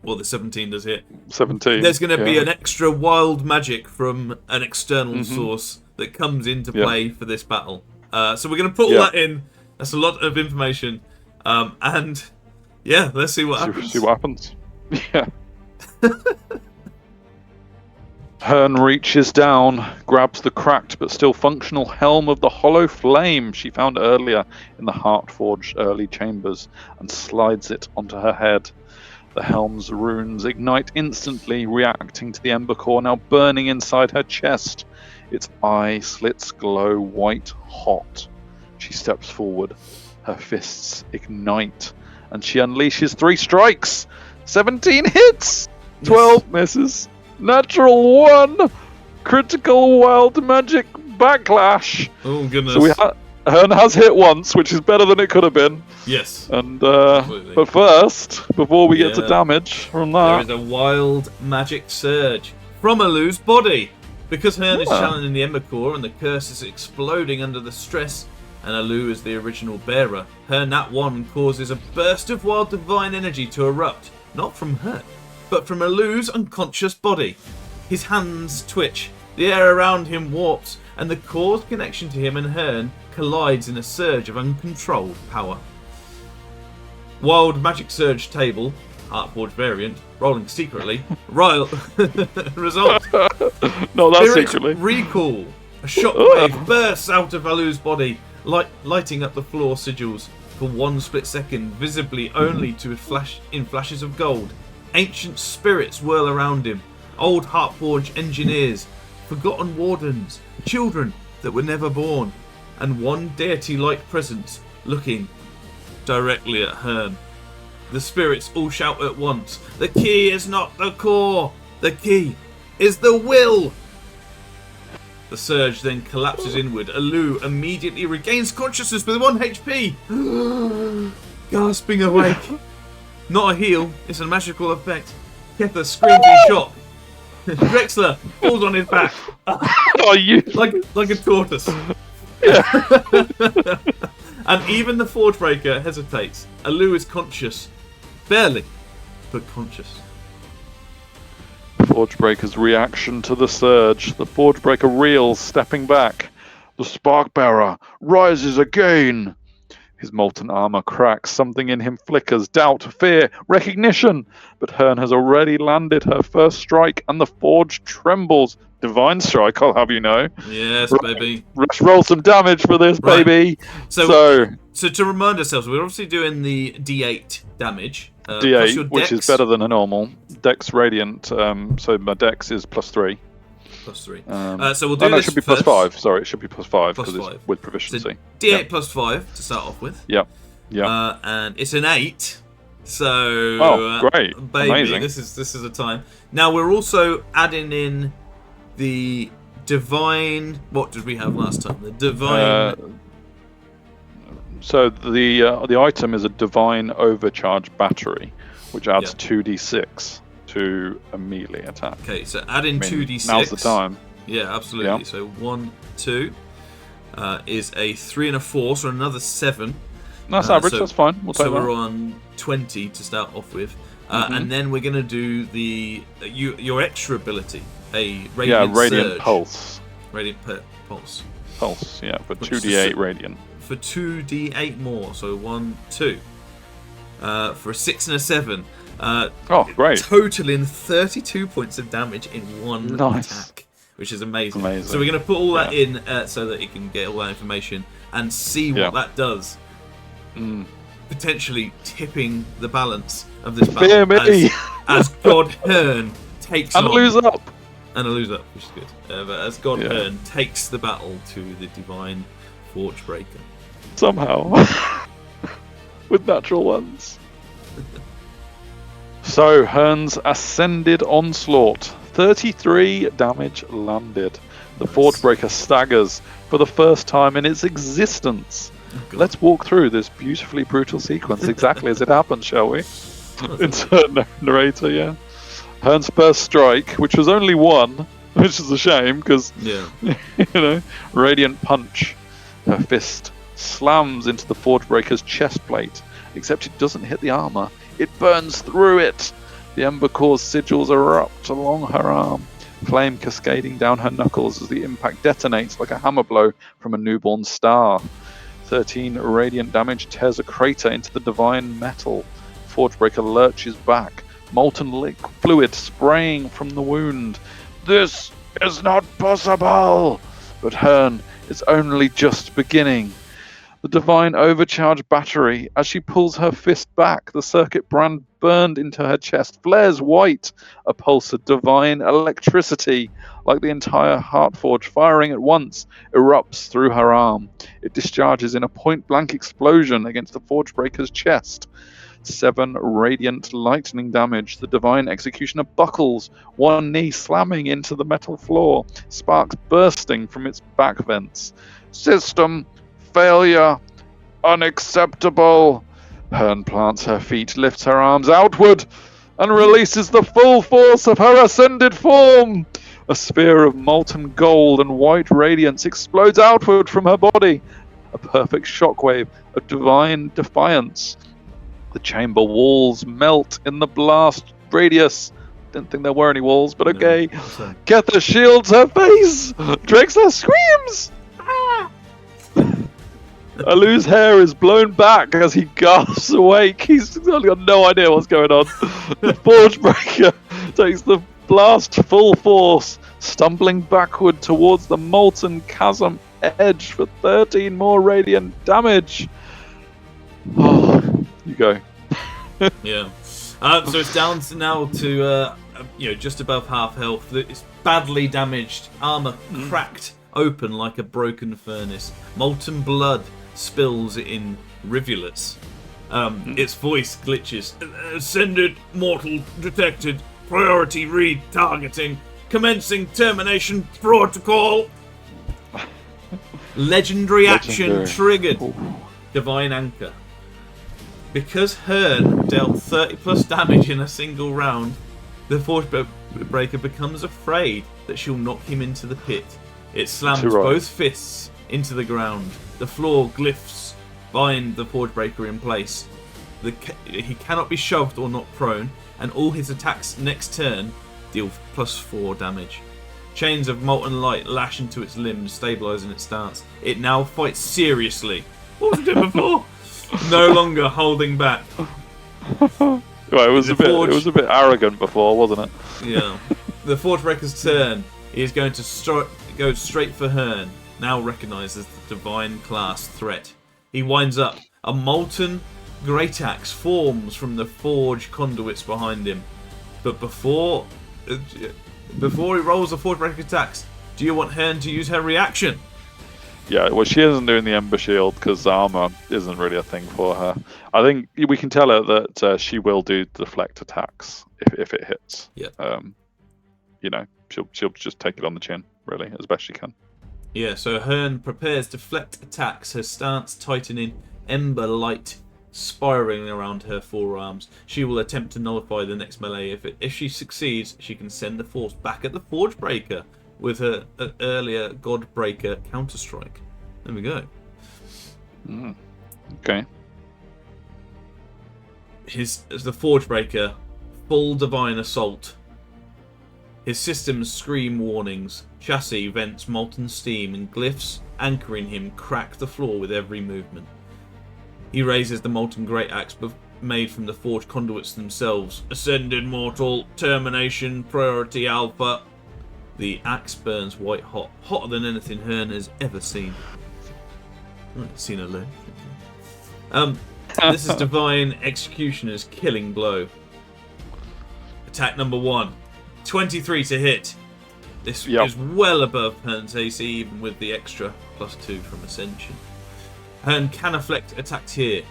Or the 17 does hit. 17. There's going to be an extra wild magic from an external source that comes into play for this battle. So we're going to put all that in. That's a lot of information. And, let's see what happens. See what happens. Yeah. Hearn reaches down, grabs the cracked but still functional helm of the hollow flame she found earlier in the Heartforged early chambers and slides it onto her head. The helm's runes ignite instantly, reacting to the ember core now burning inside her chest. Its eye slits glow white hot. She steps forward. Her fists ignite, and she unleashes 3 strikes. 17 hits! 12 misses. Natural 1! Critical wild magic backlash. Oh, goodness. So Hearn has hit once, which is better than it could have been. Yes. And but first, before we get to damage from that... There is a wild magic surge from Alu's body. Because Hearn is channeling the Ember Core and the curse is exploding under the stress, and Alu is the original bearer, her Nat 1 causes a burst of wild divine energy to erupt, not from her, but from Alu's unconscious body. His hands twitch, the air around him warps, and the core's connection to him and Hearn collides in a surge of uncontrolled power. Wild Magic Surge table, Heartforged variant, rolling secretly, result. No, that's Spirit secretly. Recall. A shockwave bursts out of Alu's body, lighting up the floor sigils for 1 split second, visibly only to flash in flashes of gold. Ancient spirits whirl around him, old Heartforged engineers, forgotten wardens, children that were never born, and one deity-like presence looking directly at Hearn. The spirits all shout at once, "The key is not the core! The key is the will!" The surge then collapses inward. Alu immediately regains consciousness with 1 HP. Gasping awake. Not a heal, it's a magical effect. Ketha screams in shock. Drexler falls on his back. Like a tortoise. And even the Forgebreaker hesitates. Alu is conscious. Barely, but conscious. Forgebreaker's reaction to the surge. The Forgebreaker reels, stepping back. The Sparkbearer rises again. His molten armor cracks. Something in him flickers. Doubt, fear, recognition. But Hearn has already landed her first strike, and the Forge trembles. Divine strike, I'll have you know. Yes, baby. Let's roll some damage for this, baby. So to remind ourselves, we're obviously doing the D8 damage. D8, which is better than a normal. Dex Radiant, so my Dex is +3. +3. So we'll do this. No, it should be first. +5. Sorry, it should be +5 because +5. it's with proficiency. So D8 +5 to start off with. Yep. And it's an 8. So, great. baby, Amazing. this is a time. Now we're also adding in the divine. What did we have last time? The divine. So the item is a divine overcharge battery, which adds 2d6 to a melee attack. Okay, so add in 2d6. Now's the time. Yeah, absolutely. Yeah. So 1, 2 is a 3 and a 4, so another 7. That's average. That's fine. We'll take that. We're on 20 to start off with, and then we're going to do your extra ability, a radiant surge. Pulse. Radiant pulse. Pulse, yeah, for 2d8 radiant. For 2d8 more, so 1, 2. For a 6 and a 7. Great. Totaling 32 points of damage in one attack, which is amazing. So we're going to put all that in so that it can get all that information and see what that does. Potentially tipping the balance of this battle as God Hearn takes and on. Lose up. And a lose up, which is good. But as God Hearn takes the battle to the Divine Forgebreaker. Somehow. With natural ones. So, Hearn's Ascended Onslaught. 33 damage landed. The Forgebreaker staggers for the first time in its existence. Let's walk through this beautifully brutal sequence exactly as it happens, shall we? Insert narrator, yeah. Hearn's first strike, which was only 1, which is a shame, because, Radiant Punch. Her fist slams into the Forgebreaker's chest plate, except it doesn't hit the armor. It burns through it. The Ember Core's sigils erupt along her arm, flame cascading down her knuckles as the impact detonates like a hammer blow from a newborn star. 13 radiant damage tears a crater into the divine metal. Forgebreaker lurches back, molten fluid spraying from the wound. This is not possible! But Hearn is only just beginning. The divine overcharge battery, as she pulls her fist back, the circuit brand burned into her chest flares white, a pulse of divine electricity, like the entire Heartforge firing at once, erupts through her arm. It discharges in a point-blank explosion against the Forgebreaker's chest. 7 radiant lightning damage. The divine executioner buckles, one knee slamming into the metal floor, sparks bursting from its back vents. System failure. Unacceptable. Hearn plants her feet, lifts her arms outward, and releases the full force of her ascended form. A sphere of molten gold and white radiance explodes outward from her body. A perfect shockwave of divine defiance. The chamber walls melt in the blast radius. Didn't think there were any walls, but okay. No, Ketha shields her face. Drexler screams. Alu's hair is blown back as he gasps awake. He's got no idea what's going on. The Forgebreaker takes the blast full force, stumbling backward towards the molten chasm edge for 13 more radiant damage. Oh, you go. Yeah. So it's down to now to just above half health. It's badly damaged. Armor cracked open like a broken furnace. Molten blood spills in rivulets. Its voice glitches. Ascended mortal detected. Priority read targeting. Commencing termination protocol. Legendary action triggered. Ooh. Divine Anchor. Because Hearn dealt 30 plus damage in a single round, the Forgebreaker becomes afraid that she'll knock him into the pit. It slams both fists into the ground. The floor glyphs bind the Forgebreaker in place. He cannot be shoved or knocked prone, and all his attacks next turn deal +4 damage. Chains of molten light lash into its limbs, stabilising its stance. It now fights seriously. What was it doing before? No longer holding back. Well, it was a bit arrogant before, wasn't it? Yeah. The Forgebreaker's turn. He is going to go straight for Hearn, now recognised as the divine class threat. He winds up. A molten great axe forms from the forge conduits behind him. But before he rolls the Forgebreaker attacks, do you want Hearn to use her reaction? Yeah, well, she isn't doing the Ember Shield because armor isn't really a thing for her. I think we can tell her that she will do deflect attacks if it hits. Yeah. She'll just take it on the chin, really, as best she can. Yeah, so Hearn prepares deflect attacks, her stance tightening, ember light spiraling around her forearms. She will attempt to nullify the next melee. If she succeeds, she can send the force back at the Forgebreaker with her earlier Godbreaker counterstrike. There we go. Okay. The Forgebreaker, full divine assault. His systems scream warnings. Chassis vents molten steam, and glyphs anchoring him crack the floor with every movement. He raises the molten great axe made from the forged conduits themselves. Ascended mortal, termination, priority alpha. The axe burns white hot, hotter than anything Hearn has ever seen. Seen her live. This is Divine Executioner's killing blow. Attack number 1. 23 to hit. This is well above Hearn's AC, even with the extra +2 from Ascension. Hearn can afflict attacks here.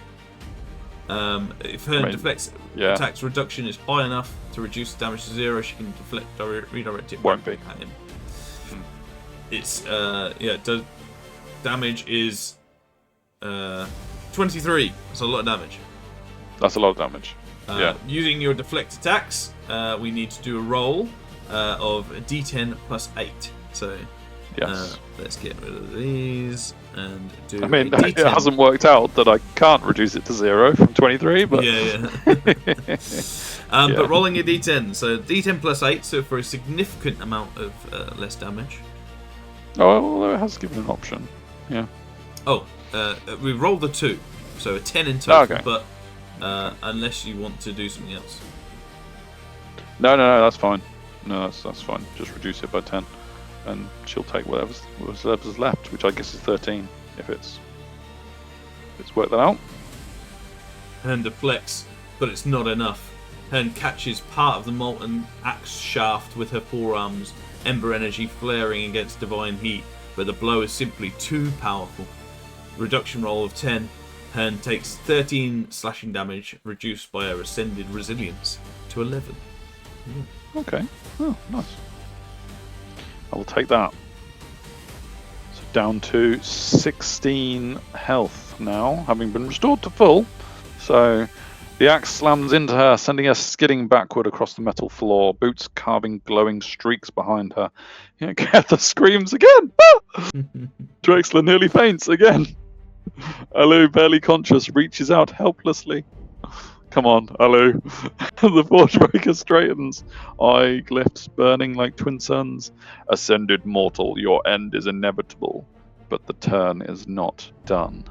If Hearn deflects attacks, reduction is high enough to reduce the damage to 0. She can redirect it Won't be at him. It's damage is 23. That's a lot of damage. That's a lot of damage. Using your deflect attacks, we need to do a roll of D10 plus 8. So let's get rid of these and do. I mean, it hasn't worked out that I can't reduce it to 0 from 23, but but rolling a D10, so D10 plus 8, so for a significant amount of less damage. Oh, well, it has given an option. Yeah. Oh, we rolled the 2, so a 10 in total. Okay. But unless you want to do something else. No, that's fine. No, that's fine. Just reduce it by 10. And she'll take whatever's left, which I guess is 13, if it's worked that out. Hearn deflects, but it's not enough. Hearn catches part of the molten axe shaft with her forearms, ember energy flaring against divine heat, but the blow is simply too powerful. Reduction roll of 10. Hearn takes 13 slashing damage, reduced by her ascended resilience to 11. Yeah. Okay. Oh, nice. I will take that. So down to 16 health now, having been restored to full. So the axe slams into her, sending her skidding backward across the metal floor, boots carving glowing streaks behind her. Ketha screams again! Ah! Drexler nearly faints again. Alu, barely conscious, reaches out helplessly. Come on, Alu. The Forgebreaker straightens, eye glyphs burning like twin suns. Ascended mortal, your end is inevitable, but the turn is not done.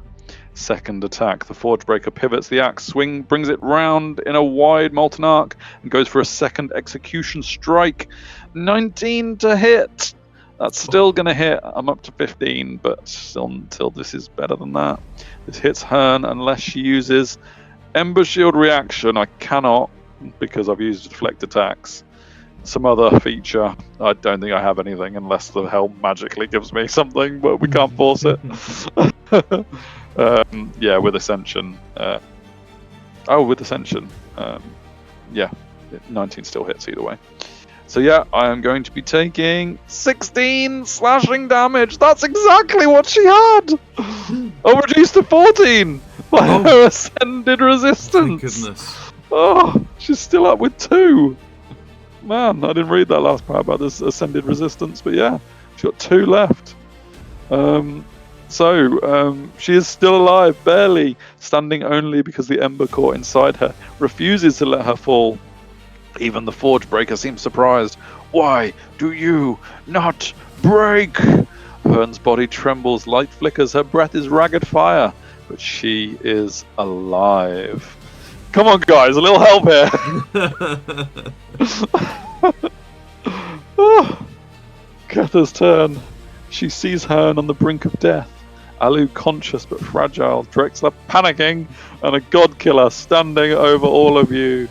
Second attack, the Forgebreaker pivots the axe swing, brings it round in a wide molten arc, and goes for a second execution strike. 19 to hit. That's still going to hit. I'm up to 15, but still until this is better than that. This hits Hearn unless she uses Ember Shield reaction. I cannot, because I've used deflect attacks. Some other feature. I don't think I have anything unless the helm magically gives me something, but we can't force it. With Ascension. With Ascension. 19 still hits either way. So I am going to be taking 16 slashing damage. That's exactly what she had. I'll reduce to 14 by her ascended resistance. Thank goodness. Oh, she's still up with 2. Man, I didn't read that last part about this ascended resistance, but she's got 2 left. She is still alive, barely, standing only because the ember core inside her refuses to let her fall. Even the Forgebreaker seems surprised. Why do you not break? Hearn's body trembles, light flickers, her breath is ragged fire, but she is alive. Come on, guys, a little help here. Ketha's turn. She sees Hearn on the brink of death. Alu conscious but fragile, Drexler panicking, and a god killer standing over all of you.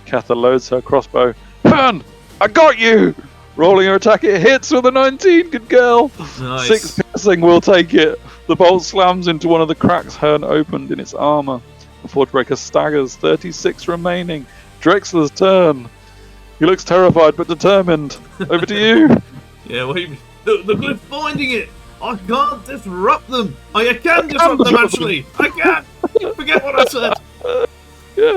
Ketha loads her crossbow. Hearn, I got you! Rolling her attack, it hits with a 19. Good girl. Nice. 6 piercing will take it. The bolt slams into one of the cracks Hearn opened in its armor. The Forgebreaker staggers. 36 remaining. Drexler's turn. He looks terrified but determined. Over to you. Yeah, wait. The glyph finding it. I can't disrupt them. I can disrupt them, actually. I can. Forget what I said. Yeah.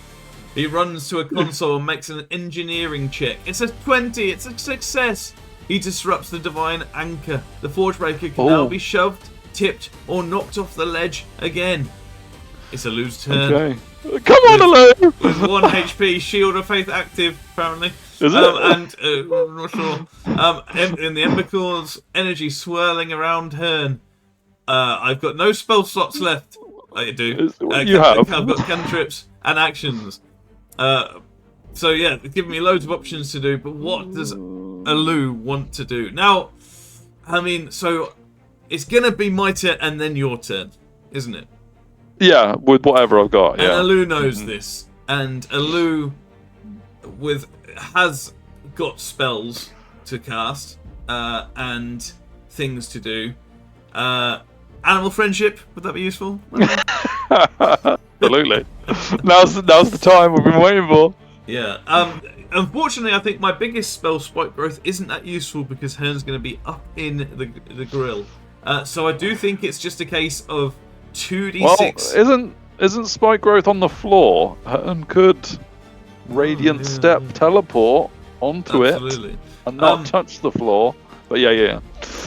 He runs to a console and makes an engineering check. It's a 20. It's a success. He disrupts the divine anchor. The Forgebreaker can now be shoved, tipped, or knocked off the ledge again. It's Alu's turn. Okay. Come on, Alu! With 1 HP, Shield of Faith active, apparently. Is it? And I'm not sure. In the Emberclaw's energy swirling around Hearn. I've got no spell slots left. I do. You have. I've got cantrips and actions. So yeah, it's giving me loads of options to do. But what does Alu want to do now? I mean, so it's gonna be my turn and then your turn, isn't it? Yeah, with whatever I've got. Yeah. And Alu knows this, and Alu has got spells to cast and things to do. Animal friendship, would that be useful? Absolutely. Now's the time we've been waiting for. Yeah. Unfortunately, I think my biggest spell, Spike Growth, isn't that useful because Hearn's going to be up in the grill. So I do think it's just a case of 2d6. Well, isn't Spike Growth on the floor? Hearn could Radiant Step teleport onto it and not touch the floor. But yeah.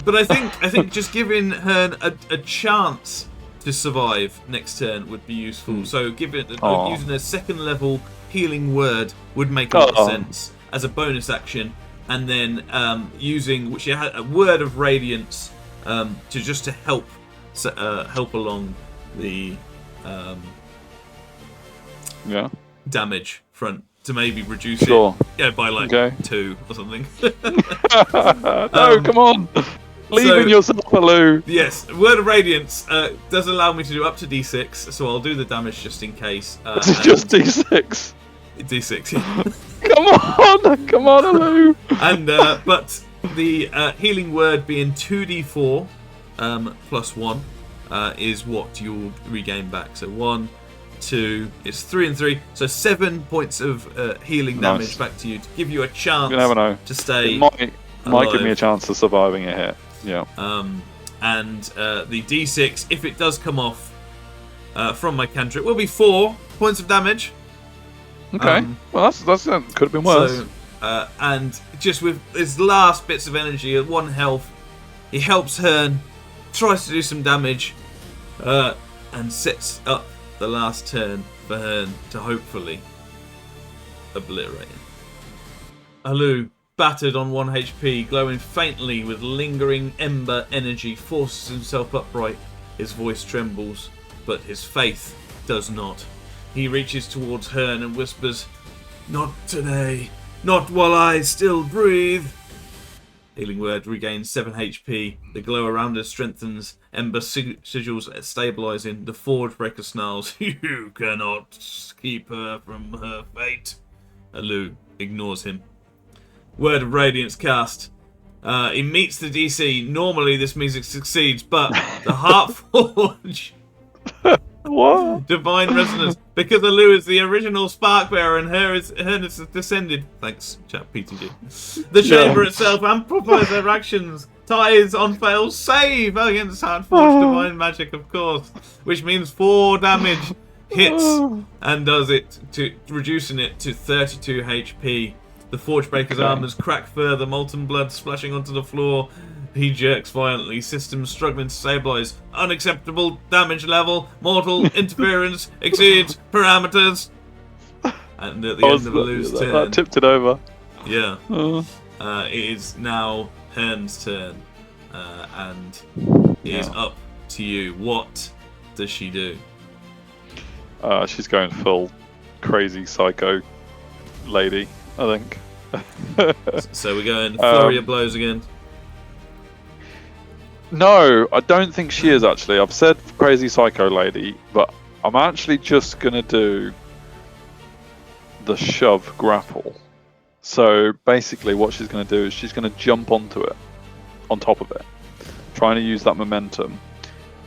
But I think just giving Hearn a chance to survive next turn would be useful. So using a 2nd level healing word would make a lot of sense as a bonus action, and then using which you had a word of radiance to help along the damage front to maybe reduce it by like 2 or something. No, come on. Believe in yourself, Alu. Yes, Word of Radiance does allow me to do up to D6, so I'll do the damage just in case. It's just D6. D6, yeah. Come on, Alu. And but the healing word being 2d4 plus 1 is what you'll regain back. So 1, 2, it's 3 and 3, so 7 points of healing damage back to you to give you a chance to stay. It might give me a chance of surviving a hit. Yeah. And the D6, if it does come off from my cantrip, will be 4 points of damage. Okay. Well, that could have been worse. So, and just with his last bits of energy at 1 health, he helps Hearn, tries to do some damage, and sets up the last turn for Hearn to hopefully obliterate him. Alu, battered on 1 HP, glowing faintly with lingering ember energy, forces himself upright. His voice trembles, but his faith does not. He reaches towards Hearn and whispers, "Not today. Not while I still breathe." Healing Word regains 7 HP. The glow around her strengthens. Ember sigils stabilizing. The Forgebreaker snarls, "You cannot keep her from her fate." Alu ignores him. Word of Radiance cast. He meets the DC. Normally this means it succeeds, but the Heartforge... What? Divine Resonance. Because Alu is the original Spark Bearer and Hearn is descended. Thanks, chat PTG. The chamber itself amplifies their actions. Ties on fails save against Heartforge Divine Magic, of course. Which means 4 damage. Hits and does it, reducing it to 32 HP. The Forgebreaker's armors crack further, molten blood splashing onto the floor. He jerks violently, systems struggling to stabilize. Unacceptable damage level, mortal interference exceeds parameters. And at the end of Alu's turn... That tipped it over. Yeah. It is now Hearn's turn. And it is up to you. What does she do? She's going full crazy psycho lady, I think. So we're going flurry of blows again. No, I don't think she is actually. I've said crazy psycho lady, but I'm actually just gonna do the shove grapple. So basically what she's going to do is she's going to jump onto it, on top of it, trying to use that momentum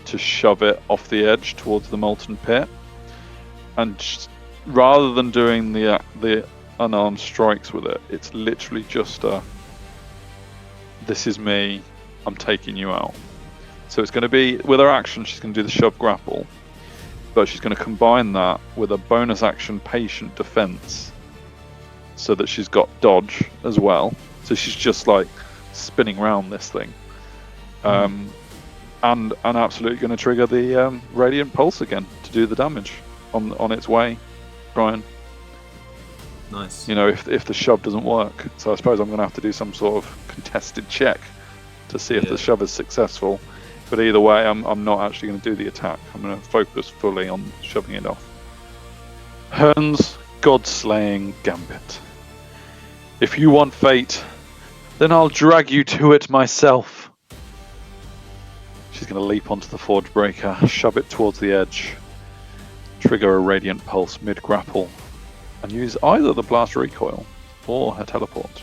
to shove it off the edge towards the molten pit. And rather than doing the unarmed strikes with it, it's literally just a, this is me, I'm taking you out. So it's going to be, with her action, she's going to do the shove grapple, but she's going to combine that with a bonus action patient defense, so that she's got dodge as well. So she's just like spinning around this thing, and absolutely going to trigger the radiant pulse again to do the damage on its way. Brian. Nice. You know, if the shove doesn't work, so I suppose I'm going to have to do some sort of contested check to see if the shove is successful. But either way, I'm not actually going to do the attack. I'm going to focus fully on shoving it off. Hearn's God-slaying gambit. If you want fate, then I'll drag you to it myself. She's going to leap onto the Forge Breaker, shove it towards the edge, trigger a Radiant Pulse mid-grapple, and use either the Blast Recoil or her Teleport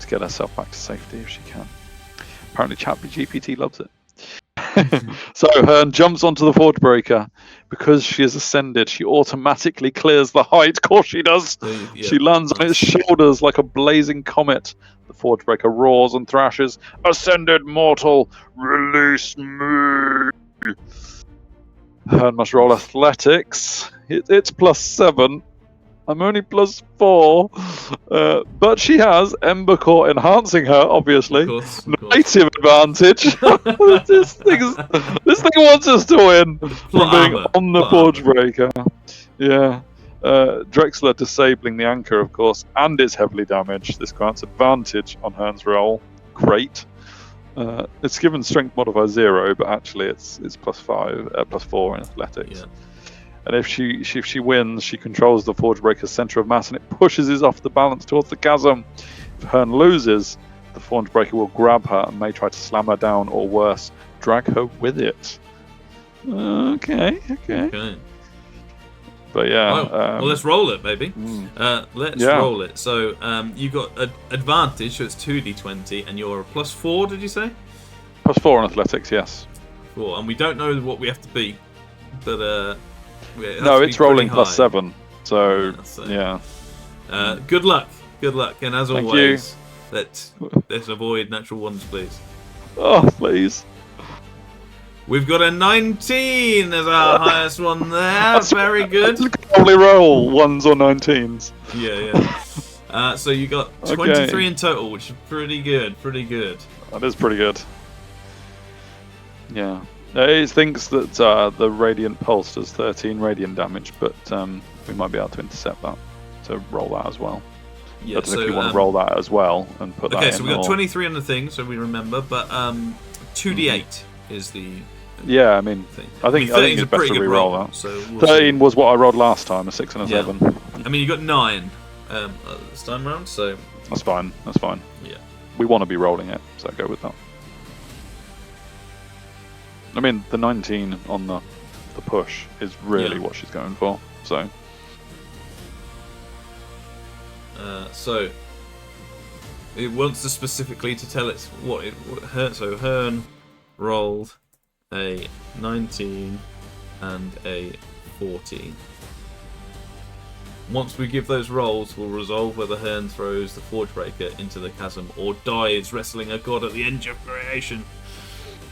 to get herself back to safety if she can. Apparently GPT loves it. So Hearn jumps onto the Forge Breaker. Because she has ascended, she automatically clears the height. Of course she does. She lands on its shoulders like a blazing comet. The Forge Breaker roars and thrashes. Ascended mortal, release me. Hearn must roll athletics. It's +7. I'm only +4, but she has Ember Core enhancing her, obviously. Of course. Native advantage. this thing wants us to win from being on the Forge Breaker. Yeah. Drexler disabling the anchor, of course, and is heavily damaged. This grants advantage on Hearn's roll. Great. It's given strength modifier 0, but actually it's +4 in athletics. Yeah. And if she wins, she controls the Forge Breaker's center of mass, and it pushes it off the balance towards the chasm. If Hearn loses, the Forge Breaker will grab her and may try to slam her down, or worse, drag her with it. Okay. But yeah. Well, let's roll it, baby. Let's roll it. So you got advantage, so it's 2d20, and you're a +4, did you say? +4 in athletics, yes. 4, and we don't know what we have to beat, but no, it's rolling +7. So yeah. Good luck, and as Thank always, let's avoid natural ones, please. Oh, please. We've got a 19 as our highest one there. That's very good. Only roll 1s or 19s. Yeah. So you got 23 in total, which is pretty good. That is pretty good. Yeah. It thinks that the Radiant Pulse does 13 radiant damage, but we might be able to intercept that. So roll that as well. Yeah, I don't know if you want to roll that as well and put that in. Okay, so we got 23 on the thing, so we remember, but 2d8 is the... Yeah, I mean, thing. I think it's best to re-roll that. So 13 was what I rolled last time, a 6 and a 7. I mean, you got 9 this time round, so... That's fine. Yeah. We want to be rolling it, so go with that. I mean, the 19 on the push is really what she's going for, so... So it wants to specifically to tell it what hurt. So Hearn rolled a 19 and a 14. Once we give those rolls, we'll resolve whether Hearn throws the Forge Breaker into the chasm or dies wrestling a god at the end of creation.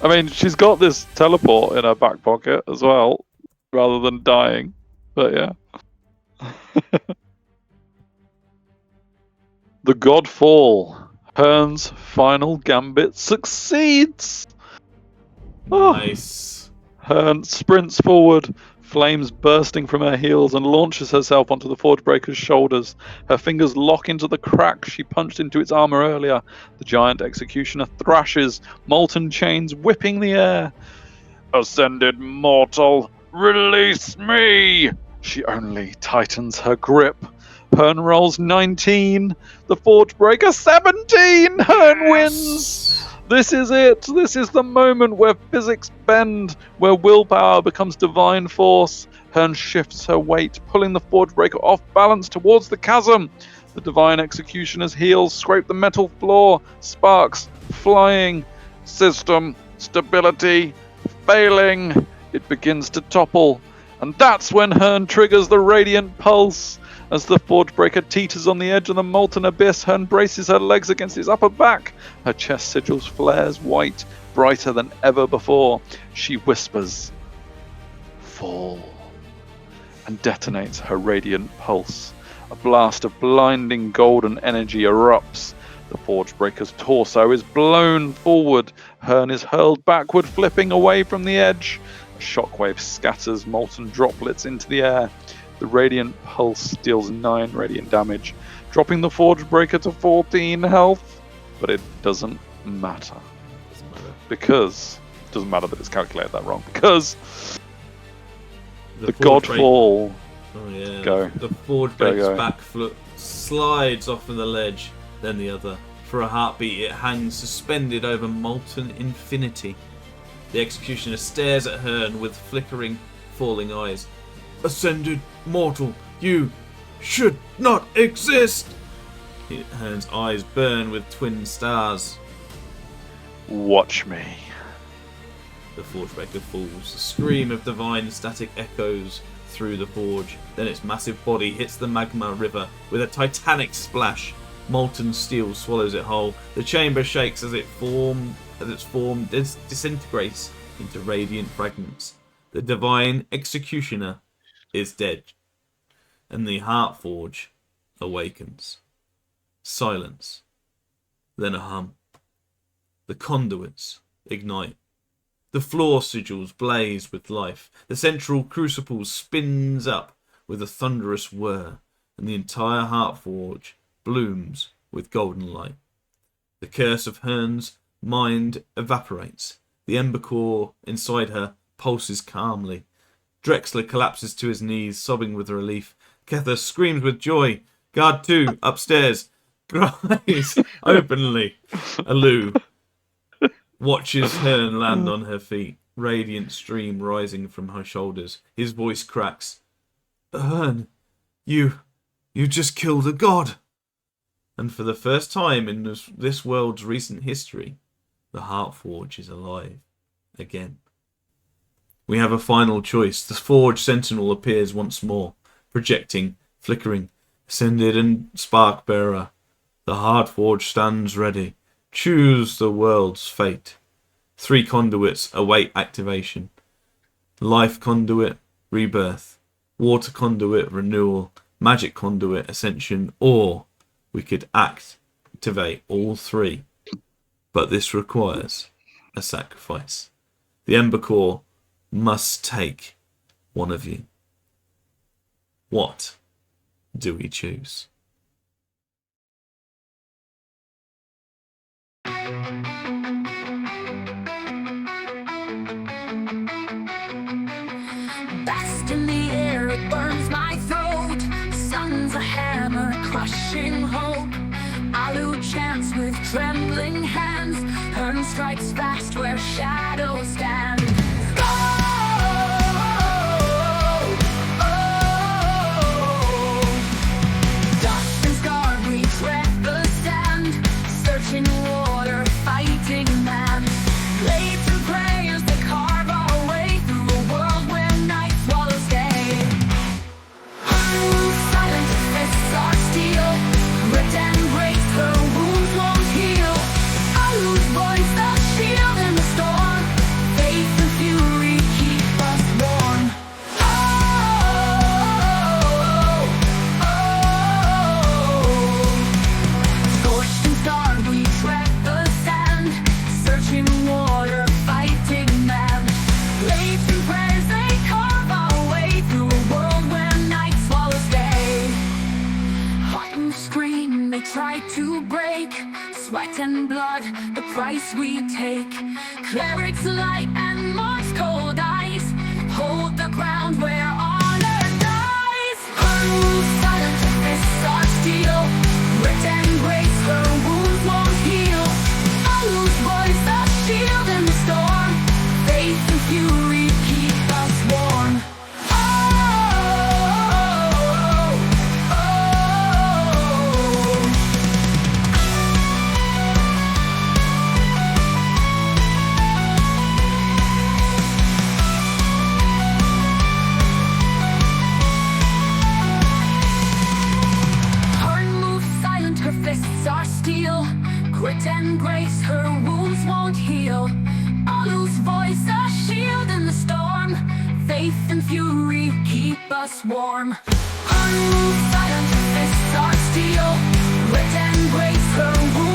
I mean, she's got this teleport in her back pocket as well, rather than dying. But yeah. The Godfall. Hearn's final gambit succeeds. Nice. Hearn sprints forward, flames bursting from her heels, and launches herself onto the Forge Breaker's shoulders. Her fingers lock into the crack she punched into its armor earlier. The giant executioner thrashes, molten chains whipping the air. Ascended mortal, release me! She only tightens her grip. Hearn rolls 19. The Forge Breaker 17. Hearn wins. This is it! This is the moment where physics bend, where willpower becomes divine force. Hearn shifts her weight, pulling the Forge Breaker off balance towards the chasm. The Divine Executioner's heels scrape the metal floor, sparks flying. System stability failing. It begins to topple. And that's when Hearn triggers the Radiant Pulse. As the Forge Breaker teeters on the edge of the molten abyss, Hearn braces her legs against his upper back. Her chest sigils flares white, brighter than ever before. She whispers, "Fall," and detonates her Radiant Pulse. A blast of blinding golden energy erupts. The Forge Breaker's torso is blown forward. Hearn is hurled backward, flipping away from the edge. A shockwave scatters molten droplets into the air. The Radiant Pulse deals 9 radiant damage, dropping the Forge Breaker to 14 health. But it doesn't matter. Because... it doesn't matter that it's calculated that wrong. Because... the Godfall... Oh yeah. Go. The Forge Breaker's back foot slides off of the ledge, then the other. For a heartbeat, it hangs suspended over molten infinity. The Executioner stares at Hearn with flickering, falling eyes. "Ascended mortal, you should not exist!" Hearn's eyes burn with twin stars. "Watch me." The Forge Breaker falls. A scream of divine static echoes through the forge. Then its massive body hits the magma river with a titanic splash. Molten steel swallows it whole. The chamber shakes as its form disintegrates into radiant fragments. The divine Executioner is dead, and the Heart Forge awakens. Silence, then a hum. The conduits ignite. The floor sigils blaze with life. The central crucible spins up with a thunderous whir, and the entire Heart Forge blooms with golden light. The curse of Hearn's mind evaporates. The ember core inside her pulses calmly. Drexler collapses to his knees, sobbing with relief. Kether screams with joy. Guard 2, upstairs, cries openly. Alu watches Hearn land on her feet, radiant stream rising from her shoulders. His voice cracks. "Hearn, you just killed a god." And for the first time in this world's recent history, the Heart Forge is alive again. We have a final choice. The Forge Sentinel appears once more, projecting, flickering, Ascended and Sparkbearer. The Heart Forge stands ready. Choose the world's fate. 3 conduits await activation. Life conduit, rebirth. Water conduit, renewal. Magic conduit, ascension. Or we could activate all 3. But this requires a sacrifice. The Ember Core must take one of you. What do we choose? Best in the air, it burns my throat. Sun's a hammer, crushing hope. Alu chants with trembling hands. Hearn strikes fast where shadows stand. Sweat and blood, the price we take. Clerics light and monks cold eyes. Hold the ground where honor dies. Whose silent fists are steel. Grit and grace, her wounds won't heal. Alu's voice keep us warm. Unmoved silent fists are steel, grit and grace her wounds.